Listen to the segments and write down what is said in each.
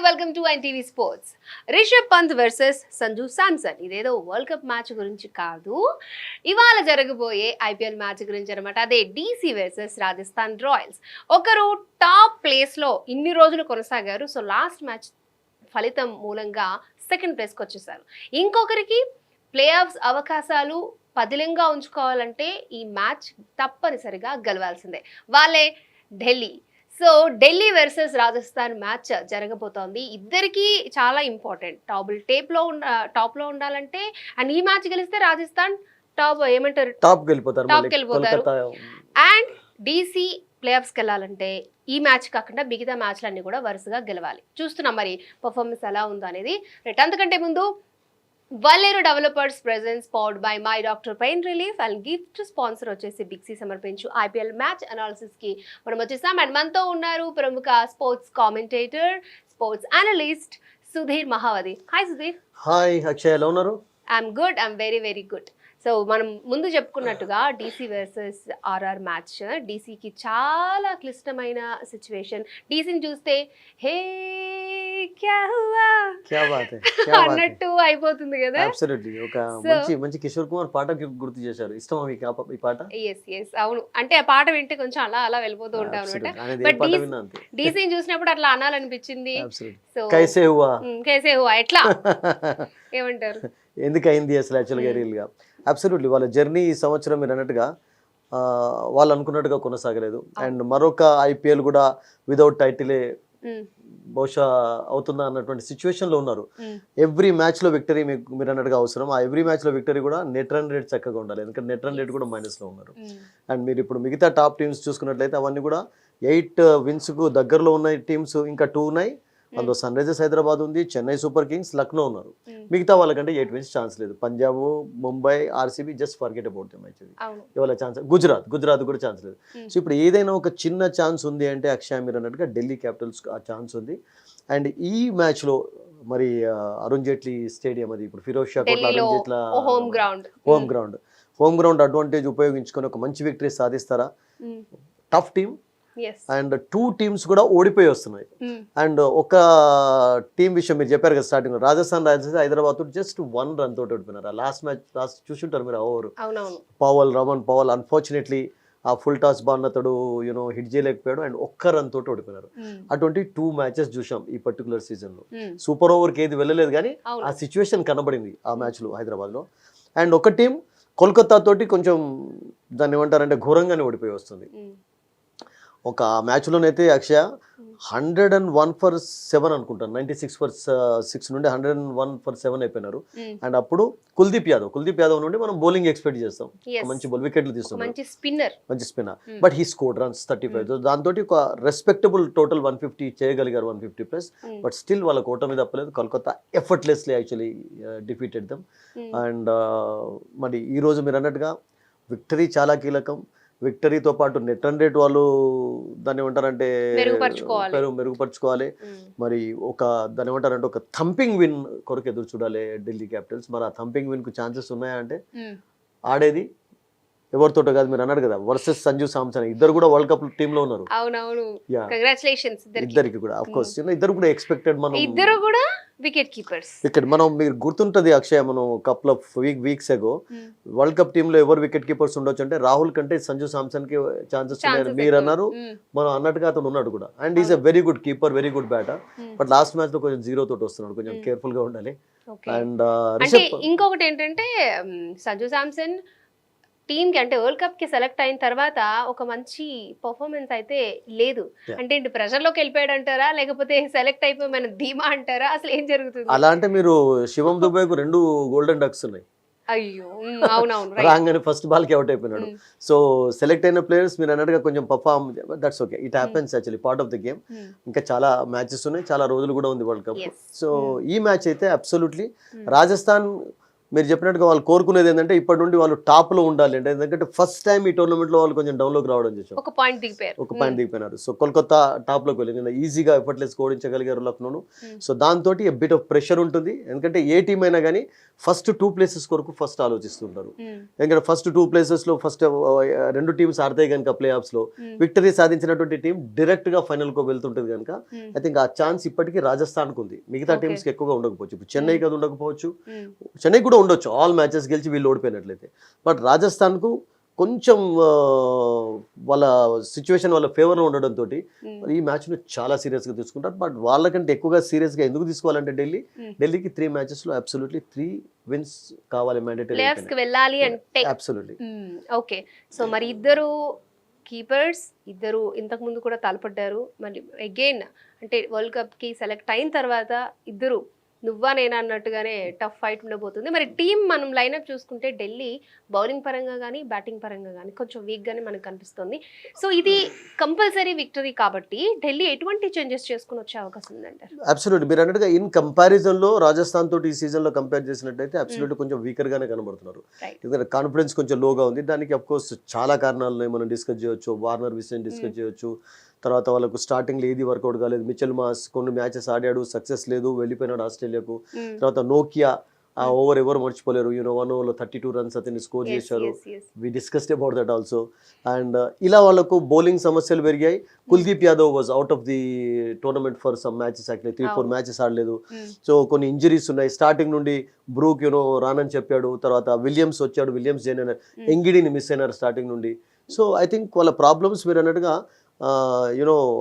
Welcome to NTV sports. Rishabh Pant versus Sanju Samson. ఇదేదో world cup match గురించి కాదు, ఇవాళ జరగబోయే ఐపీఎల్ మ్యాచ్ గురించి అనమాట. అదే డీసీ వర్సెస్ రాజస్థాన్ రాయల్స్. ఒకరు టాప్ ప్లేస్లో ఇన్ని రోజులు కొనసాగారు. సో లాస్ట్ మ్యాచ్ ఫలితం మూలంగా సెకండ్ ప్లేస్కి వచ్చేసారు. ఇంకొకరికి ప్లే ఆఫ్స్ అవకాశాలు పదిలంగా ఉంచుకోవాలంటే ఈ మ్యాచ్ తప్పనిసరిగా గెలవాల్సిందే. వాళ్ళే Delhi. So Delhi versus Rajasthan match జరగబోతోంది. ఇద్దరికి చాలా ఇంపార్టెంట్. టాప్లో ఉండాలంటే అండ్ ఈ మ్యాచ్ గెలిస్తే రాజస్థాన్ టాప్ వెళ్ళిపోతారు. అండ్ డీసీ ప్లే ఆఫ్స్కి వెళ్ళాలంటే ఈ మ్యాచ్ కాకుండా మిగతా మ్యాచ్లన్నీ కూడా వరుసగా గెలవాలి. చూస్తున్నాం మరి పర్ఫార్మెన్స్ ఎలా ఉందో అనేది. రైట్, అంతకంటే ముందు వల్లేరు developers presence powered by my doctor pain relief and gift sponsor వచ్చేసి బిగ్సీ సమర్పించు ఐపీఎల్ మ్యాచ్ అనాలిసిస్ కి మనం వచ్చేసాం. అండ్ మనతో ఉన్నారు ప్రముఖ sports commentator, sports analyst Sudhir Mahavati. Hi Sudhir. Hi Akshay, ఎలా ఉన్నారు? I'm good, I'm very very good. So మనం ముందు చెప్పుకున్నట్టుగా డీసీ వర్సెస్ ఆర్ఆర్ మ్యాచ్. డీసీకి చాలా క్లిష్టమైన సిచ్యువేషన్. డీసీని చూస్తే హే క్యా హువా అన్నట్టు అయిపోతుంది కదా. అబ్సల్యూట్లీ. ఒక మంచి కిషోర్ కుమార్ పాట గుర్తు చేశారు. ఇష్టమా మీకు ఈ పాట? ఎస్ అవును. అంటే ఆ పాట వింటే కొంచెం అలా వెళ్ళిపోతూ ఉంటాం అనమాట. బట్ డీసీని చూసినప్పుడు అట్లా అనాలనిపించింది. సో కైసే హువా ఎట్లా ఏమంటారు? ఎందుకు అయింది అసలు యాక్చువల్గా రియల్గా? అబ్సల్యూట్లీ. వాళ్ళ జర్నీ ఈ సంవత్సరం మీరు అన్నట్టుగా వాళ్ళు అనుకున్నట్టుగా కొనసాగలేదు. అండ్ మరొక ఐపీఎల్ కూడా వితౌట్ టైటిలే బహుశా అవుతుందా అన్నటువంటి సిచ్యువేషన్లో ఉన్నారు. ఎవ్రీ మ్యాచ్లో విక్టరీ మీరు అన్నట్టుగా అవసరం. ఆ ఎవ్రీ మ్యాచ్లో విక్టరీ కూడా నెట్ రన్ రేట్ చక్కగా ఉండాలి. ఎందుకంటే నెట్ రన్ రేట్ కూడా మైనస్లో ఉన్నారు. అండ్ మీరు ఇప్పుడు మిగతా టాప్ టీమ్స్ చూసుకున్నట్లయితే అవన్నీ కూడా 8 విన్స్కు దగ్గరలో ఉన్న టీమ్స్ ఇంకా 2 ఉన్నాయి. అందులో సన్ రైజర్స్ హైదరాబాద్ ఉంది, చెన్నై సూపర్ కింగ్స్, లక్నో ఉన్నారు. మిగతా వాళ్ళకంటే 8 విన్స్ ఛాన్స్ లేదు. Punjab, Mumbai, RCB just forget about them. Actually ఇవాళ ఛాన్స్ గుజరాత్ కూడా ఛాన్స్ లేదు. సో ఇప్పుడు ఏదైనా ఒక చిన్న ఛాన్స్ ఉంది అంటే అక్షయ్ మీరు అన్నట్టుగా ఢిల్లీ క్యాపిటల్స్ ఆ ఛాన్స్ ఉంది. అండ్ ఈ మ్యాచ్లో మరి అరుణ్ జైట్లీ స్టేడియం, అది ఇప్పుడు Feroz Shah Kotla Arun Jaitley home ground advantage ఉపయోగించుకొని ఒక మంచి విక్టరీ సాధిస్తారా? టఫ్ టీమ్ అండ్ 2 టీమ్స్ కూడా ఓడిపోయి వస్తున్నాయి. అండ్ ఒక టీం విషయం మీరు చెప్పారు కదా స్టార్టింగ్, రాజస్థాన్ రాయల్స్ హైదరాబాద్ తోటి జస్ట్ 1 రన్ తోటి ఓడిపోయినారు. లాస్ట్ చూసుంటారు మీరు. ఓవర్ రమన్ పవల్ అన్ఫార్చునేట్లీ ఆ ఫుల్ టాస్ బాల్ అతడు హిట్ చేయలేకపోయాడు అండ్ 1 రన్ తోటి ఓడిపోయినారు. అటువంటి 2 మ్యాచెస్ చూసాం ఈ పర్టికులర్ సీజన్ లో. సూపర్ ఓవర్కి ఏది వెళ్ళలేదు కానీ ఆ సిచ్యువేషన్ కనబడింది ఆ మ్యాచ్ లో హైదరాబాద్ లో. అండ్ ఒక టీం కోల్కతా తోటి కొంచెం దాన్ని ఏమంటారంటే ఘోరంగానే ఓడిపోయి వస్తుంది. ఒక మ్యాచ్లోనైతే అక్షయ 101 for 7 అనుకుంటాను, 96 for 6 నుండి 101 for 7 అయిపోయినారు. అండ్ అప్పుడు కుల్దీప్ యాదవ్ నుండి మనం బౌలింగ్ ఎక్స్పెక్ట్ చేస్తాం. మంచి వికెట్లు తీసుకున్నాం, మంచి spinner. But he scored runs 35. దాంతో ఒక రెస్పెక్టబుల్ టోటల్ 150 చేయగలిగారు, 150+. బట్ స్టిల్ వాళ్ళకి ఓటమి తప్పలేదు. Kolkata effortlessly actually defeated them. And మరి ఈరోజు మీరు అన్నట్టుగా విక్టరీ చాలా కీలకం. విక్టరీతో పాటు నెట్ రన్ రేట్ వాళ్ళు దాన్ని ఏమంటారంటే మెరుగుపరుచుకోవాలి. మరి దాన్ని ఏమంటారంటే ఒక థంపింగ్ విన్ కొరకు ఎదురు చూడాలి ఢిల్లీ క్యాపిటల్స్. మరి ఆ థంపింగ్ విన్ కు ఛాన్సెస్ ఉన్నాయా అంటే ఆడేది ఎవరితోటో కాదు, మీరు అన్నారు కదా వర్సెస్ సంజు శాంసన్. ఇద్దరు కూడా వరల్డ్ కప్ టీమ్ లో ఉన్నారు. ఇద్దరికి కూడా ఆఫ్ కోర్స్ ఇద్దరు కూడా ఎక్స్పెక్టెడ్. మనం ఇద్దరు కూడా వికెట్ కీపర్స్. మనం మీరు గుర్తుంటది అక్షయ్, మనం couple of weeks ago world cup team లో ఎవరు వికెట్ కీపర్స్ ఉండొచ్చు అంటే రాహుల్ కంటే సంజు శాంసన్ కి ఛాన్సెస్ ఉన్నాయని మీరు అన్నారు. మనం అన్నట్టుగా అతను ఉన్నాడు కూడా. And is a very good keeper, very good batter. But last match లో కొంచెం 0 తోటి వస్తున్నాడు, కొంచెం కేర్ఫుల్ గా ఉండాలి. అండ్ ఇంకొకటి ఏంటంటే సంజు శాంసన్ టీమ్ కి అంటే వరల్డ్ కప్ కి సెలెక్ట్ అయిన తర్వాత ఒక మంచి పర్ఫార్మెన్స్ అయితే లేదు. అంటే ప్రెషర్ లోకి వెళ్ళిపోయాడు అంటారా, లేకపోతే సెలెక్ట్ అయిపోయి మన ధీమా అంటారా? అసలు ఏం జరుగుతుంది? అలా అంటే మీరు శివం దుబే కు 2 గోల్డెన్ డక్స్ ఉన్నాయి. అయ్యో అవునవును, రాగానే ఫస్ట్ బాల్ కి అవుట్ అయిపోయినాడు. సో సెలెక్ట్ అయిన ప్లేయర్స్ మీరు అన్నట్టుగా కొంచెం perform, that's okay, it happens actually, part of the game. ఇంకా చాలా మ్యాచెస్ ఉన్నాయి, చాలా రోజులు కూడా ఉంది వరల్డ్ కప్. సో ఈ మ్యాచ్ అయితే అబ్సల్యూట్లీ రాజస్థాన్ మీరు చెప్పినట్టుగా వాళ్ళు కోరుకునేది ఏంటంటే ఇప్పటి నుండి వాళ్ళు టాప్ లో ఉండాలి అంటే, ఎందుకంటే ఫస్ట్ టైం ఈ టోర్నమెంట్ లో వాళ్ళు కొంచెం డౌన్ లోకి రావడం చేసాం, ఒక పాయింట్ దిగిపోయారు. ఒక పాయింట్ దిగిపోయినారు. సో కోల్కతా టాప్ లోకి వెళ్ళి నిన్న ఈజీగా ఎఫర్ట్లెస్ ఓడించగలిగారు లక్నోను. సో దాంతో బిట్ ఆఫ్ ప్రెషర్ ఉంటుంది, ఎందుకంటే ఏ టీం అయినా కానీ ఫస్ట్ 2 ప్లేసెస్ కొరకు ఫస్ట్ ఆలోచిస్తుంటారు. ఎందుకంటే ఫస్ట్ 2 ప్లేసెస్ లో ఫస్ట్ 2 టీమ్స్ ఆడతాయి కనుక ప్లే ఆఫ్స్ లో విక్టరీ సాధించినటువంటి టీం డైరెక్ట్ గా ఫైనల్ కు వెళ్తుంటది కనుక ఐ థింక్ ఆ ఛాన్స్ ఇప్పటికీ రాజస్థాన్ కు ఉంది, మిగతా టీమ్స్ కి ఎక్కువగా ఉండకపోవచ్చు. ఇప్పుడు చెన్నైకి అది ఉండకపోవచ్చు, చెన్నై కూడా ఉండొచ్చు ఆల్ మ్యాచెస్ గెలిచి వీళ్ళు ఓడిపోయినట్లయితే. బట్ రాజస్థాన్ కు కొంచెం వాళ్ళ సిచ్యువేషన్ వాళ్ళ ఫేవర్లో ఉండడంతో ఈ మ్యాచ్ను చాలా సీరియస్గా తీసుకుంటారు. బట్ వాళ్ళకంటే ఎక్కువగా సీరియస్గా ఎందుకు తీసుకోవాలంటే ఢిల్లీకి 3 మ్యాచెస్లో అబ్సల్యూట్లీ 3 విన్స్ కావాలి, మ్యాండేటరీ వెళ్ళాలి అంటే. అబ్సల్యూట్లీ. ఓకే, సో మరి ఇద్దరు కీపర్స్ ఇద్దరు ఇంతకు ముందు కూడా తలపడ్డారు, మళ్ళీ అగైన్ అంటే వరల్డ్ కప్కి సెలెక్ట్ అయిన తర్వాత ఇద్దరు నువ్వా నేనా అన్నట్టుగానే టఫ్ ఫైట్ ఉండబోతుంది. మరి టీం మనం లైనప్ చూసుకుంటే ఢిల్లీ బౌలింగ్ పరంగా కానీ బ్యాటింగ్ పరంగా కానీ కొంచెం వీక్గానే మనకు కనిపిస్తుంది. సో ఇది కంపల్సరీ విక్టరీ కాబట్టి ఢిల్లీ ఎటువంటి చేంజెస్ చేసుకుని వచ్చే అవకాశం ఉందంటారు? అబ్సల్యూట్, మీరు అన్నట్టుగా ఇన్ కంపారిజన్లో రాజస్థాన్ తోటి ఈ సీజన్లో కంపేర్ చేసినట్టయితే అబ్సల్యూట్ కొంచెం వీకర్గానే కనబడుతున్నారు. ఎందుకంటే కాన్ఫిడెన్స్ కొంచెం లోగా ఉంది. దానికి అఫ్కోర్స్ చాలా కారణాలను మనం డిస్కస్ చేయొచ్చు, వార్నర్ విషయం డిస్కస్ చేయొచ్చు. తర్వాత వాళ్ళకు స్టార్టింగ్లో ఏది వర్కౌట్ కాలేదు, మిచెల్ మాస్ కొన్ని మ్యాచెస్ ఆడాడు, సక్సెస్ లేదు, వెళ్ళిపోయినాడు ఆస్ట్రేలియాకు. తర్వాత నోకియా ఆ ఓవర్ ఎవరు మర్చిపోలేరు, 1 ఓవర్లో 32 రన్స్ అతన్ని స్కోర్ చేశారు. We discussed about that also. And ఇలా వాళ్ళకు బౌలింగ్ సమస్యలు పెరిగాయి. Kuldeep Yadav was out of the tournament for some matches, actually 3-4 matches ఆడలేదు. సో కొన్ని ఇంజరీస్ ఉన్నాయి. స్టార్టింగ్ నుండి బ్రూక్ రానని చెప్పాడు, తర్వాత విలియమ్స్ వచ్చాడు, విలియమ్స్ జాయిన్ అయినారు, ఎంగిడిని మిస్ అయినారు స్టార్టింగ్ నుండి. సో ఐ థింక్ వాళ్ళ ప్రాబ్లమ్స్ మీరు అన్నట్టుగా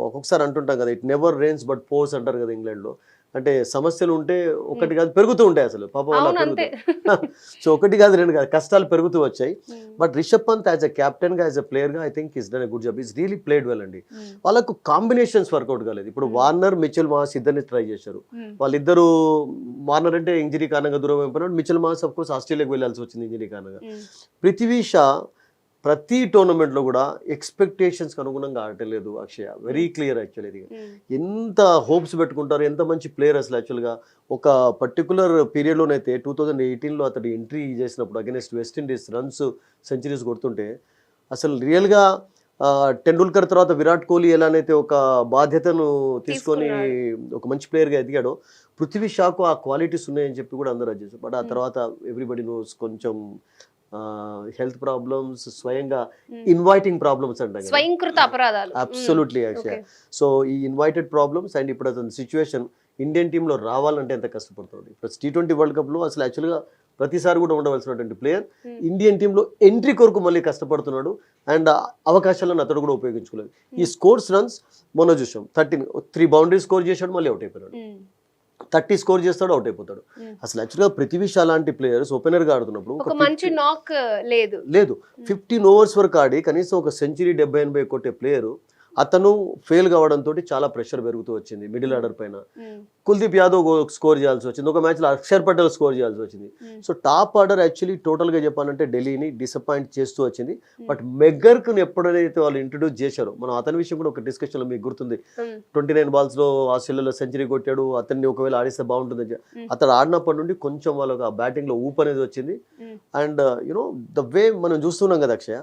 ఒక్కొక్కసారి అంటుంటాం కదా, it never rains but pours అంటారు కదా ఇంగ్లాండ్లో. అంటే సమస్యలు ఉంటే ఒకటి కాదు పెరుగుతూ ఉంటాయి, అసలు పాపం అలా పెరుగుతాయి. సో ఒకటి కాదు 2 కాదు, కష్టాలు పెరుగుతూ వచ్చాయి. But Rishabh Pant as a captain గా, యాజ్ అ ప్లేయర్ గా I think is done a good job. Is really played well అండి. వాళ్ళకు కాంబినేషన్స్ వర్కౌట్ కాలేదు. ఇప్పుడు వార్నర్ మిచెల్ మాస్ ఇద్దరిని ట్రై చేశారు. వాళ్ళిద్దరు, వార్నర్ అంటే ఇంజరీ కారణంగా దూరం అయిపోయినాడు, మిచెల్ మాస్ అఫ్ కోర్స్ ఆస్ట్రేలియాకి వెళ్ళాల్సి వచ్చింది ఇంజరీ కారణంగా. పృథ్వీ షా ప్రతి టోర్నమెంట్లో కూడా ఎక్స్పెక్టేషన్స్కి అనుగుణంగా ఆడలేదు అక్షయ, వెరీ క్లియర్ యాక్చువల్లీ. ఇది ఎంత హోప్స్ పెట్టుకుంటారు, ఎంత మంచి ప్లేయర్ అసలు. యాక్చువల్గా ఒక పర్టికులర్ పీరియడ్లోనైతే 2018లో అతడు ఎంట్రీ చేసినప్పుడు అగెన్స్ట్ వెస్టిండీస్ రన్స్ సెంచరీస్ కొడుతుంటే అసలు రియల్గా టెండూల్కర్ తర్వాత విరాట్ కోహ్లీ ఎలానైతే ఒక బాధ్యతను తీసుకొని ఒక మంచి ప్లేయర్గా ఎదిగాడో, పృథ్వీ షాకు ఆ క్వాలిటీస్ ఉన్నాయని చెప్పి కూడా అందరూ అది చేశారు. బట్ ఆ తర్వాత ఎవ్రీబడి నోస్ కొంచెం హెల్త్ ప్రాబ్లమ్స్, స్వయంగా ఇన్వైటింగ్ ప్రాబ్లమ్స్ అంటాం, స్వయంకృత అపరాధాలు. Absolutely actually. సో ఈ ఇన్వైటెడ్ ప్రాబ్లమ్స్ అండ్ ఇప్పుడు అతని సిచ్యువేషన్ ఇండియన్ టీంలో రావాలంటే ఎంత కష్టపడుతుంది. ఇప్పుడు T20 వరల్డ్ కప్లో అసలు యాక్చువల్గా ప్రతిసారి కూడా ఉండవలసినటువంటి ప్లేయర్ ఇండియన్ టీంలో ఎంట్రీ కొరకు మళ్ళీ కష్టపడుతున్నాడు. అండ్ అవకాశాలను అతడు కూడా ఉపయోగించుకోలేదు. ఈ స్కోర్స్ రన్స్ మొన్న చూసాం, 3 బౌండరీ స్కోర్ చేశాడు, మళ్ళీ అవుట్ అయిపోయాడు. 30 స్కోర్ చేస్తాడు, అవుట్ అయిపోతాడు. అసలు యాక్చువల్గా పృథ్వీ షా లాంటి ప్లేయర్స్ ఓపెనర్ గా ఆడుతున్నప్పుడు ఒక మంచి నాక్ లేదు 15 ఓవర్స్ వరకు ఆడి కనీసం ఒక సెంచరీ 70-80 కొట్టే ప్లేయర్ అతను ఫెయిల్ కావడంతో చాలా ప్రెషర్ పెరుగుతూ వచ్చింది మిడిల్ ఆర్డర్ పైన. కుల్దీప్ యాదవ్ స్కోర్ చేయాల్సి వచ్చింది, ఒక మ్యాచ్లో అక్షర్ పటేల్ స్కోర్ చేయాల్సి వచ్చింది. సో టాప్ ఆర్డర్ యాక్చువల్లీ టోటల్గా చెప్పాలంటే ఢిల్లీని డిసప్పాయింట్ చేస్తూ వచ్చింది. బట్ మెగ్గర్కు ఎప్పుడైతే వాళ్ళు ఇంట్రడ్యూస్ చేశారో, మనం అతని విషయం కూడా ఒక డిస్కషన్లో మీకు గుర్తుంది, 29 బాల్స్లో ఆస్ట్రేలియాలో సెంచరీ కొట్టాడు, అతన్ని ఒకవేళ ఆడిస్తే బాగుంటుంది. అతను ఆడినప్పటి నుండి కొంచెం వాళ్ళకి ఆ బ్యాటింగ్లో ఊపు అనేది వచ్చింది. అండ్ ద వే మనం చూస్తున్నాం కదా అక్షయ,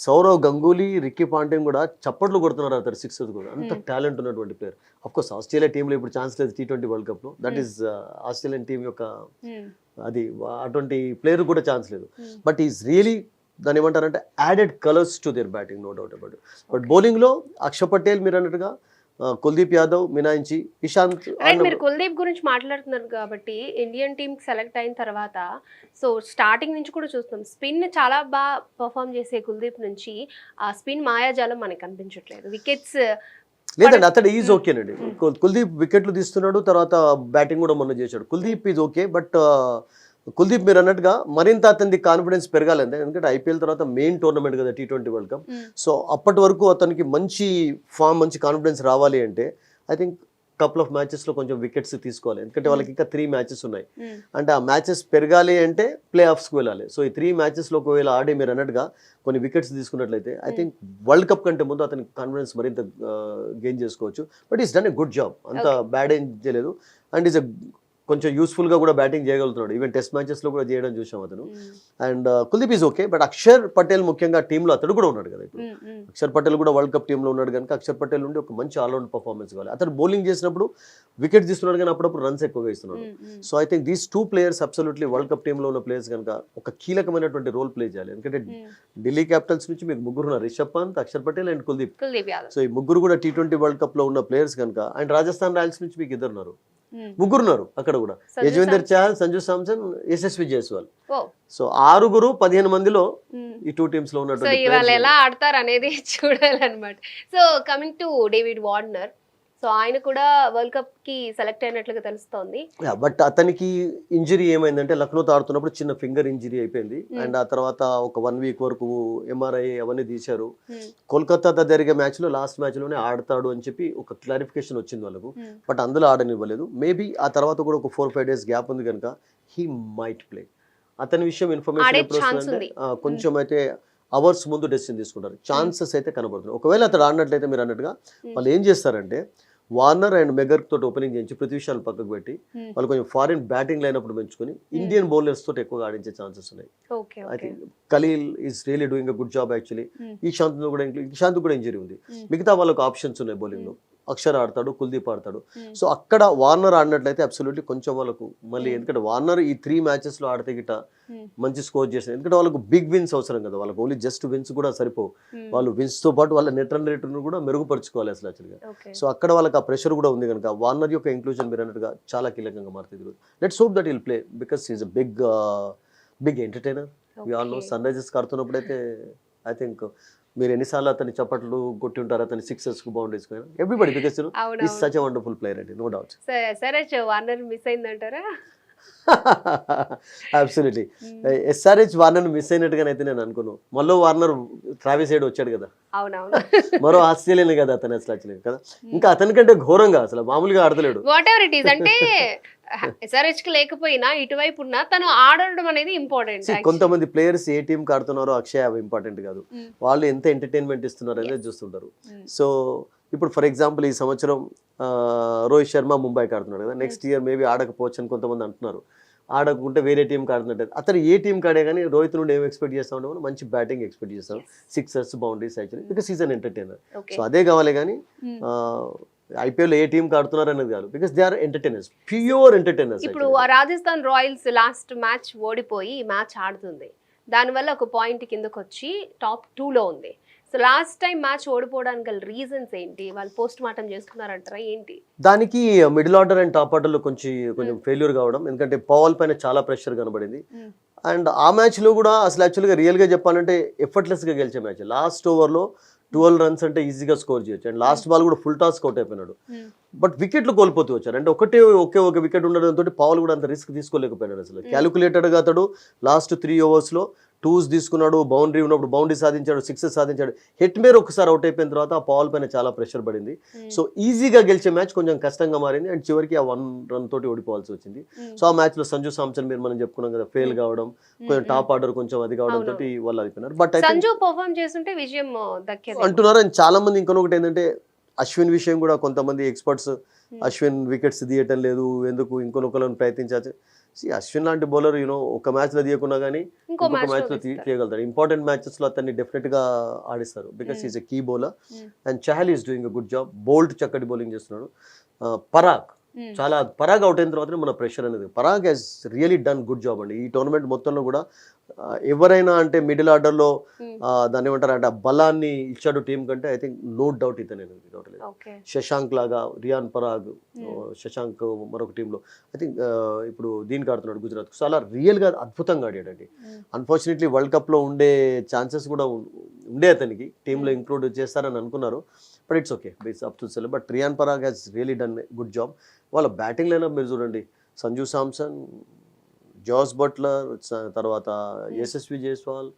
సౌరవ్ గంగూలీ, రిక్కీ పాంటింగ్ కూడా చప్పట్లు కొడుతున్నారు అతను 6 కూడా. అంత టాలెంట్ ఉన్నటువంటి ప్లేయర్. అఫ్కోర్స్ ఆస్ట్రేలియా టీంలో ఇప్పుడు ఛాన్స్ లేదు T20 వరల్డ్ కప్లో, దట్ ఈస్ ఆస్ట్రేలియన్ టీం యొక్క అది, అటువంటి ప్లేయర్ కూడా ఛాన్స్ లేదు. బట్ ఈస్ రియలీ దాని ఏమంటారంటే added colours to their batting, no doubt about. But బౌలింగ్లో అక్షర్ పటేల్ మీరు అన్నట్టుగా, కుల్దీప్ యాదవ్ మినాయించి ఇషాంత్. మీరు కుల్దీప్ గురించి మాట్లాడుతున్నారు కాబట్టి ఇండియన్ టీమ్ సెలెక్ట్ అయిన తర్వాత సో స్టార్టింగ్ నుంచి కూడా చూస్తాం స్పిన్ చాలా బాగా పర్ఫామ్ చేసే కుల్దీప్ నుంచి ఆ స్పిన్ మాయాజాలం మనకు కనిపించట్లేదు. వికెట్స్ లేదండి, అతడు ఈజ్ ఓకేనండి. కుల్దీప్ వికెట్లు తీస్తున్నాడు, తర్వాత బ్యాటింగ్ కూడా మొన్న చేశాడు. Kuldeep is okay. But Kuldeep మీరు అన్నట్టుగా మరింత అతనికి కాన్ఫిడెన్స్ పెరగాలంటే, ఎందుకంటే ఐపీఎల్ తర్వాత మెయిన్ టోర్నమెంట్ కదా T20 వరల్డ్ కప్. సో అప్పటి వరకు అతనికి మంచి ఫామ్, మంచి కాన్ఫిడెన్స్ రావాలి అంటే ఐ థింక్ కపుల్ ఆఫ్ మ్యాచెస్లో కొంచెం వికెట్స్ తీసుకోవాలి. ఎందుకంటే వాళ్ళకి ఇంకా 3 మ్యాచెస్ ఉన్నాయి. అంటే ఆ మ్యాచెస్ పెరగాలి అంటే ప్లే ఆఫ్స్కి వెళ్ళాలి. సో ఈ 3 మ్యాచెస్లో ఒకవేళ ఆడి మీరు అన్నట్టుగా కొన్ని వికెట్స్ తీసుకున్నట్లయితే ఐ థింక్ వరల్డ్ కప్ కంటే ముందు అతనికి కాన్ఫిడెన్స్ మరింత గెయిన్ చేసుకోవచ్చు. But is done a good job, అంత బ్యాడ్ ఏం చేయలేదు. అండ్ ఈజ్ కొంచెం యూస్ఫుల్ గా కూడా బ్యాటింగ్ చేయగలుగుతున్నాడు. ఈవెన్ టెస్ట్ మ్యాచెస్ లో కూడా చేయడం చూసాం అతను. And Kuldeep is okay, but Axar Patel ముఖ్యంగా టీంలో అతడు కూడా ఉన్నాడు కదా ఇప్పుడు. అక్షర్ పటేల్ కూడా వరల్డ్ కప్ టీంలో ఉన్నాడు కనుక అక్షర్ పటేల్ నుండి ఒక మంచి ఆల్రౌండ్ పర్ఫార్మెన్స్ కావాలి. అతను బౌలింగ్ చేసినప్పుడు వికెట్ తీస్తున్నాడు కానీ అప్పుడప్పుడు రన్స్ ఎక్కువగా ఇస్తున్నాడు. So I think these 2 players absolutely world cup టీంలో ఉన్న ప్లేయర్స్ కనుక ఒక కీలకమైనటువంటి రోల్ ప్లే చేయాలి. ఎందుకంటే ఢిల్లీ క్యాపిటల్స్ నుంచి మీకు ముగ్గురు ఉన్నారు, రిషబ్ పంత్, అక్షర్ పటేల్ అండ్ కుల్దీప్. సో ఈ ముగ్గురు కూడా T20 వరల్డ్ కప్ లో ఉన్న ప్లేయర్స్ కనుక, అండ్ రాజస్థాన్ రాయల్స్ నుంచి మీకు ఇద్దరు ఉన్నారు, ముగ్గురున్నారు అక్కడ కూడా, యజ్వేందర్ చహల్, సంజు సామ్సన్, యశస్వి జైస్వాల్. సో 6 15 మందిలో ఈ 2 టీమ్స్ లో ఉన్నట్టు. సో ఇవాళ ఎలా ఆడతారు అనేది చూడాలన్నమాట. So coming to David Warner, so ఆయన కూడా వరల్డ్ కప్ కి సెలెక్ట్ అయినట్లుగా తెలుస్తోంది. బట్ అతనికి ఇంజరీ ఏమైందంటే లక్నోతో ఆడుతున్నప్పుడు చిన్న ఫింగర్ ఇంజరీ అయిపోయింది. అండ్ ఆ తర్వాత ఒక 1 వీక్ వరకు MRI అవన్నీ తీశారు. కోల్కతాతో జరిగే మ్యాచ్ లో లాస్ట్ మ్యాచ్ లోనే ఆడతాడు అని చెప్పి ఒక క్లారిఫికేషన్ వచ్చింది వాళ్ళకు, బట్ అందులో ఆడనివ్వలేదు. మేబీ ఆ తర్వాత కూడా ఒక 4-5 days గ్యాప్ ఉంది కనుక హీ మైట్ ప్లే. అతని విషయం ఇన్ఫర్మేషన్ ఎప్పుడు వస్తుందంటే కొంచెం అయితే అవర్స్ ముందు డెసిషన్ తీసుకుంటారు. ఛాన్సెస్ అయితే కనబడుతున్నాయి. ఒకవేళ అతడు ఆడినట్లయితే మీరు అన్నట్టుగా వాళ్ళు ఏం చేస్తారంటే వార్నర్ అండ్ మెగర్ తోటి ఓపెనింగ్ చేయించి పృథ్వీ షాను పక్కకు పెట్టి వాళ్ళు కొంచెం ఫారిన్ బ్యాటింగ్ లైనప్పుడు పెంచుకొని ఇండియన్ బౌలర్స్ తోటి ఎక్కువగా ఆడించే ఛాన్సెస్ ఉన్నాయి. I think Khaleel is really doing a good job actually. Ishant కూడా ఇంజరీ ఉంది. మిగతా వాళ్ళకు ఆప్షన్స్ ఉన్నాయి బౌలింగ్ లో. అక్షర్ ఆడతాడు, కుల్దీప్ ఆడతాడు. సో అక్కడ వార్నర్ ఆడినట్లయితే అబ్సల్యూట్లీ కొంచెం వాళ్ళకు మళ్ళీ, ఎందుకంటే వార్నర్ ఈ 3 matches లో ఆడితే గిట్ట మంచి స్కోర్ చేశారు. ఎందుకంటే వాళ్ళకు బిగ్ విన్స్ అవసరం కదా, వాళ్ళకి ఓన్లీ జస్ట్ విన్స్ కూడా సరిపోవు. వాళ్ళు విన్స్ తో పాటు వాళ్ళ నెట్ రన్ రేట్ కూడా మెరుగుపరుచుకోవాలి అసలు యాక్చువల్గా. సో అక్కడ వాళ్ళకి ఆ ప్రెషర్ కూడా ఉంది కనుక వార్నర్ యొక్క ఇంక్లూజన్ మీరు అన్నట్టుగా చాలా కీలకంగా మారుతుంది. Let's hope that will play because is a big entertainer. We all know Sunrisers ఆడుతున్నప్పుడు అయితే ఐ థింక్ మీరు ఎన్నిసార్లు అతని చప్పట్లు కొట్టి ఉంటారు, అతని సిక్సెస్ కు boundaries everybody, because is such a wonderful player అండి, no doubt. SRH Warner miss అయిందంటారా? అబ్సల్యూట్లీ SRH వార్నర్ మిస్ అయినట్టుగానైతే నేను అనుకున్నాను. మళ్ళీ వార్నర్ ట్రావిస్ హెడ్ వచ్చాడు కదా, మరో ఆస్ట్రేలియన్ కదా అతను అసలు యాక్చువల్లీ కదా, ఇంకా అతనికంటే ఘోరంగా అసలు మామూలుగా ఆడతలేడు. వాట్ ఎవర్ ఇట్ ఈస్, అంటే SRH కి లేకపోయినా ఇటువైపు ఉన్నా తను ఆడడం అనేది ఇంపార్టెంట్. కొంతమంది ప్లేయర్స్ ఏ టీం కి ఆడుతున్నారో అక్షయ్ అవి ఇంపార్టెంట్ కాదు, వాళ్ళు ఎంత ఎంటర్టైన్మెంట్ ఇస్తున్నారు అనేది చూస్తుంటారు. సో ఇప్పుడు ఫర్ ఎగ్జాంపుల్ ఈ సంవత్సరం రోహిత్ శర్మ ముంబైకి ఆడుతున్నాడు కదా, నెక్స్ట్ ఇయర్ మేబీ ఆడకపోవచ్చు అని కొంతమంది అంటున్నారు. ఆడకుంటే వేరే టీంకి ఆడుతున్నట్టు అతను ఏ టీంకి ఆడే కానీ రోహిత్ నుండి ఏం ఎక్స్పెక్ట్ చేస్తా ఉంటాం, మంచి బ్యాటింగ్ ఎక్స్పెక్ట్ చేస్తాం, sixers boundaries actually, because is an entertainer. So అదే కావాలి కానీ IPL ఏ టీం ఆడుతున్నారు అనేది కాదు, because they are entertainers, pure entertainers. ఇప్పుడు రాజస్థాన్ రాయల్స్ లాస్ట్ మ్యాచ్ ఓడిపోయి ఈ మ్యాచ్ ఆడుతుంది, దానివల్ల ఒక పాయింట్ కిందకు వచ్చి టాప్ 2లో ఉంది. సో లాస్ట్ టైం మ్యాచ్ ఓడిపోవడానికి గల రీజన్స్ ఏంటి? వాళ్ళు పోస్ట్ మార్టం చేసుకున్నారంటారా ఏంటి? దానికి middle order and top order లో కొంచెం ఫెయిల్యూర్ కావడం, ఎందుకంటే పవల్ పైన చాలా ప్రెషర్ కనబడింది. అండ్ ఆ మ్యాచ్ లో కూడా అసలు యాక్చువల్గా రియల్ గా చెప్పాలంటే ఎఫర్ట్లెస్ గా గెలిచే మ్యాచ్. లాస్ట్ ఓవర్ లో 12 runs అంటే ఈజీగా స్కోర్ చేయొచ్చు. అండ్ లాస్ట్ బాల్ కూడా ఫుల్ టాస్ అవుట్ అయిపోయినాడు, బట్ వికెట్లు కోల్పోతూ వచ్చారు. అంటే ఒక వికెట్ ఉండడంతో పవల్ కూడా అంత రిస్క్ తీసుకోలేకపోయినాడు. అసలు క్యాలిక్యులేటెడ్ గా అతడు లాస్ట్ 3 overs లో 2s తీసుకున్నాడు, బౌండరీ ఉన్నప్పుడు బౌండరీ సాధించాడు, 6s సాధించాడు. హిట్ మేర్ ఒకసారి అవుట్ అయిపోయిన తర్వాత ఆ పవల్ పైన చాలా ప్రెషర్ పడింది. సో ఈజీగా గెలిచే మ్యాచ్ కొంచెం కష్టంగా మారింది. అండ్ చివరికి ఆ 1 run తోటి ఓడిపోవాల్సి వచ్చింది. సో ఆ మ్యాచ్ లో సంజు సామ్సన్ మీరు మనం చెప్పుకున్నాం కదా, ఫెయిల్ కావడం, కొంచెం టాప్ ఆర్డర్ కొంచెం అది కావడం తోటి వాళ్ళు అయిపోయినారు. బట్ సంజు పర్ఫార్మ్ చేస్తుంటే విజయం దక్కేది అంటున్నారు. అండ్ చాలా మంది ఇంకొకటి ఏంటంటే అశ్విన్ విషయం కూడా కొంతమంది ఎక్స్పర్ట్స్ అశ్విన్ వికెట్స్ తీయటం లేదు, ఎందుకు ఇంకొకరిని ప్రయత్నించచ్చు. అశ్విన్ లాంటి బౌలర్ ఒక మ్యాచ్ లో తీయకున్నా కానీ ఇంకొక మ్యాచ్ లో తీయగలుగుతాడు. ఇంపార్టెంట్ మ్యాచెస్ లో అతన్ని డెఫినెట్ గా ఆడిస్తారు, because is a key bowler. And Chahal is doing a good job. Boult చక్కటి బౌలింగ్ చేస్తున్నాడు. పరాగ్ పరాగ్ అవుట్ అయిన తర్వాత మన ప్రెషర్ అనేది, Parag he's really done good job అండి. ఈ టోర్నమెంట్ మొత్తంలో కూడా ఎవరైనా అంటే మిడిల్ ఆర్డర్ లో దాన్ని ఏమంటారు అంటే బలాన్ని ఇచ్చాడు టీం కంటే ఐ థింక్ నో డౌట్ ఇతనే. శశాంక్ లాగా రియాన్ పరాగ్, శశాంక్ మరొక టీంలో ఐ థింక్ ఇప్పుడు దీనికి ఆడుతున్నాడు గుజరాత్. సో అలా రియల్ గా అద్భుతంగా ఆడాడండి. అన్ఫార్చునేట్లీ వరల్డ్ కప్ లో ఉండే ఛాన్సెస్ కూడా ఉండే అతనికి, టీంలో ఇంక్లూడ్ చేస్తారని అనుకున్నారు, but it's okay, it's up to sell. But Riyan Parag has really done good job. వాళ్ళ బ్యాటింగ్ లైనప్ మీరు చూడండి, సంజు సామ్సన్, జాస్ బట్లర్, తర్వాత యశస్వి జైస్వాల్,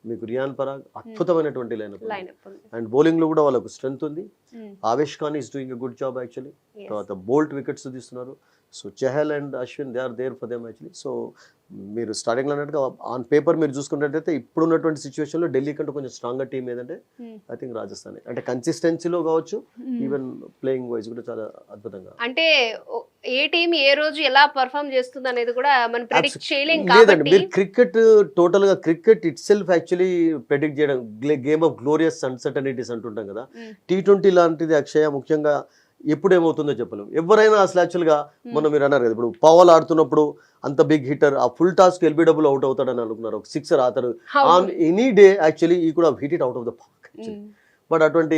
మీకు రియాన్ పరాగ్, అద్భుతమైనటువంటి లైనప్. అండ్ బౌలింగ్ లో కూడా వాళ్ళకు స్ట్రెంత్ ఉంది. Avesh Khan is doing a good job actually. తర్వాత బోల్ట్ వికెట్స్ తీస్తున్నారు. So Chahal and Ashwin they are there for them actually. So మీరు స్టార్టింగ్ లో అన్నట్టుగా ఆన్ పేపర్ మీరు చూసుకున్నట్టయితే ఇప్పుడున్నటువంటి సిచ్యువేషన్ లో ఢిల్లీ కంటే కొంచెం స్ట్రాంగ్ టీమ్ ఏదంటే ఐ థింక్ రాజస్థాన్. అంటే కన్సిస్టెన్సీలో కావచ్చు, ఈవెన్ ప్లేయింగ్ వైజ్ కూడా చాలా అద్భుతంగా. అంటే ఏ టీం ఏ రోజు ఎలా పర్ఫామ్ చేస్తుంది అనేది కూడా మనం ప్రెడిక్ట్ చేయలేం లేదండి, కాబట్టి మీరు క్రికెట్ టోటల్ గా cricket it self actually predict చేయడం గేమ్ ఆఫ్ గ్లోరియస్ అన్సర్టనిటీస్ అంటుంటాం కదా. T20 లాంటిది అక్షయ ముఖ్యంగా ఎప్పుడు ఏమవుతుందో చెప్పలేం. ఎవరైనా అసలు యాక్చువల్గా మొన్న మీరు అన్నారు కదా, ఇప్పుడు పవల్ ఆడుతున్నప్పుడు అంత బిగ్ హిట్టర్ ఆ ఫుల్ టాస్క్ ఎల్బిడబ్ల్యూ అవుట్ అవుతాడని అనుకున్నారు, ఒక sixer ఆతరు on any day actually ఈ కూడా hit it out of the park. But అటువంటి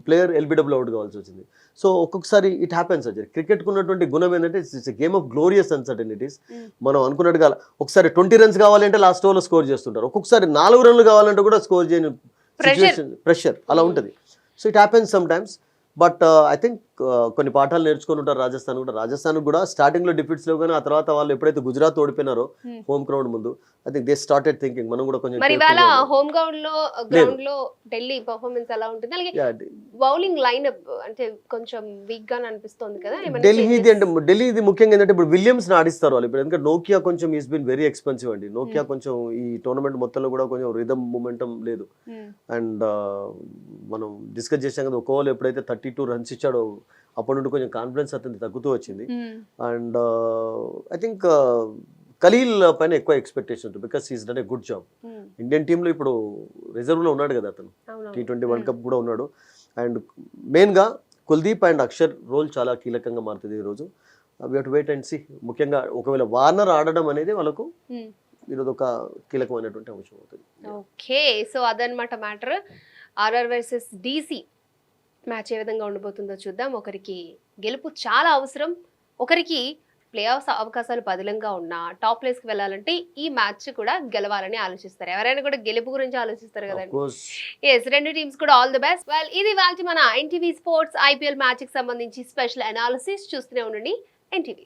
ప్లేయర్ ఎల్బిడబ్ల్యూ అవుట్ కావాల్సి వచ్చింది. సో ఒక్కొక్కసారి ఇట్ హ్యాపెన్స్ అది. క్రికెట్కు ఉన్నటువంటి గుణం ఏంటంటే it's game of glorious uncertainties. మనం అనుకున్నట్టుగా ఒకసారి 20 runs కావాలంటే లాస్ట్ ఓవర్లో స్కోర్ చేస్తుంటారు, ఒక్కొక్కసారి 4 runs కావాలంటే కూడా స్కోర్ చేయని సిచ్యువేషన్, ప్రెషర్ అలా ఉంటుంది. So it happens some times. But I think కొన్ని పాఠాలు నేర్చుకొని ఉంటారు రాజస్థాన్ కూడా. రాజస్థాన్ కూడా స్టార్టింగ్ లో డిఫిట్స్ లేవు, కానీ ఆ తర్వాత వాళ్ళు ఎప్పుడైతే గుజరాత్ ఓడిపోయినారో హోమ్ గ్రౌండ్ ముందు, I think they started thinking మనం కూడా కొంచెం మరి ఇవాళ హోమ్ గ్రౌండ్ లో ఢిల్లీ పర్ఫార్మెన్స్ ఎలా ఉంటుంది, అలాగే బౌలింగ్ లైన్అప్ అంటే కొంచెం వీక్ గా అనిపిస్తుంది కదా. ఢిల్లీది ముఖ్యంగా ఏంటంటే ఇప్పుడు విలియమ్స్ ఆడిస్తారు వాళ్ళు ఇప్పుడు, ఎందుకంటే నోకియా కొంచెం ఈస్ బిన్ వెరీ ఎక్స్పెన్సివ్ అండి. నోకియా కొంచెం ఈ టోర్నమెంట్ మొత్తంలో కూడా కొంచెం రిథమ్ మూమెంటం లేదు. అండ్ మనం డిస్కస్ చేసాం కదా, ఒక ఓవర్ ఎప్పుడైతే 32 runs ఇచ్చాడో అప్పటి నుండి కొంచెం కాన్ఫిడెన్స్ అతనికి తగ్గుతూ వచ్చింది. అండ్ ఐ థింక్ ఖలీల్ పైన ఎక్కువ ఎక్స్పెక్టేషన్ ఉంటుంది, because he's done a good job. Indian టీంలో ఇప్పుడు రిజర్వ్లో ఉన్నాడు కదా అతను, T20 వరల్డ్ కప్ కూడా ఉన్నాడు. అండ్ మెయిన్గా కుల్దీప్ అండ్ అక్షర్ రోల్ చాలా కీలకంగా మారుతుంది ఈరోజు. We have to wait and see. ముఖ్యంగా ఒకవేళ వార్నర్ ఆడడం అనేది వాళ్ళకు ఈరోజు ఒక కీలకమైనటువంటి అంశం అవుతుంది. ఓకే, సో అదనమాట matter. RR versus DC match ఏ విధంగా ఉండబోతుందో చూద్దాం. ఒకరికి గెలుపు చాలా అవసరం, ఒకరికి ప్లే ఆఫ్ అవకాశాలు పదిలంగా ఉన్న టాప్ ప్లేస్కి వెళ్ళాలంటే ఈ మ్యాచ్ కూడా గెలవాలని ఆలోచిస్తారు. ఎవరైనా కూడా గెలుపు గురించి ఆలోచిస్తారు కదండి. ఎస్, రెండు టీమ్స్ కూడా ఆల్ ది బెస్ట్. వెల్, ఇది వాళ్ళ మన NTV స్పోర్ట్స్ IPL మ్యాచ్ కి సంబంధించి స్పెషల్ అనాలిసిస్. చూస్తూనే ఉండండి NTV.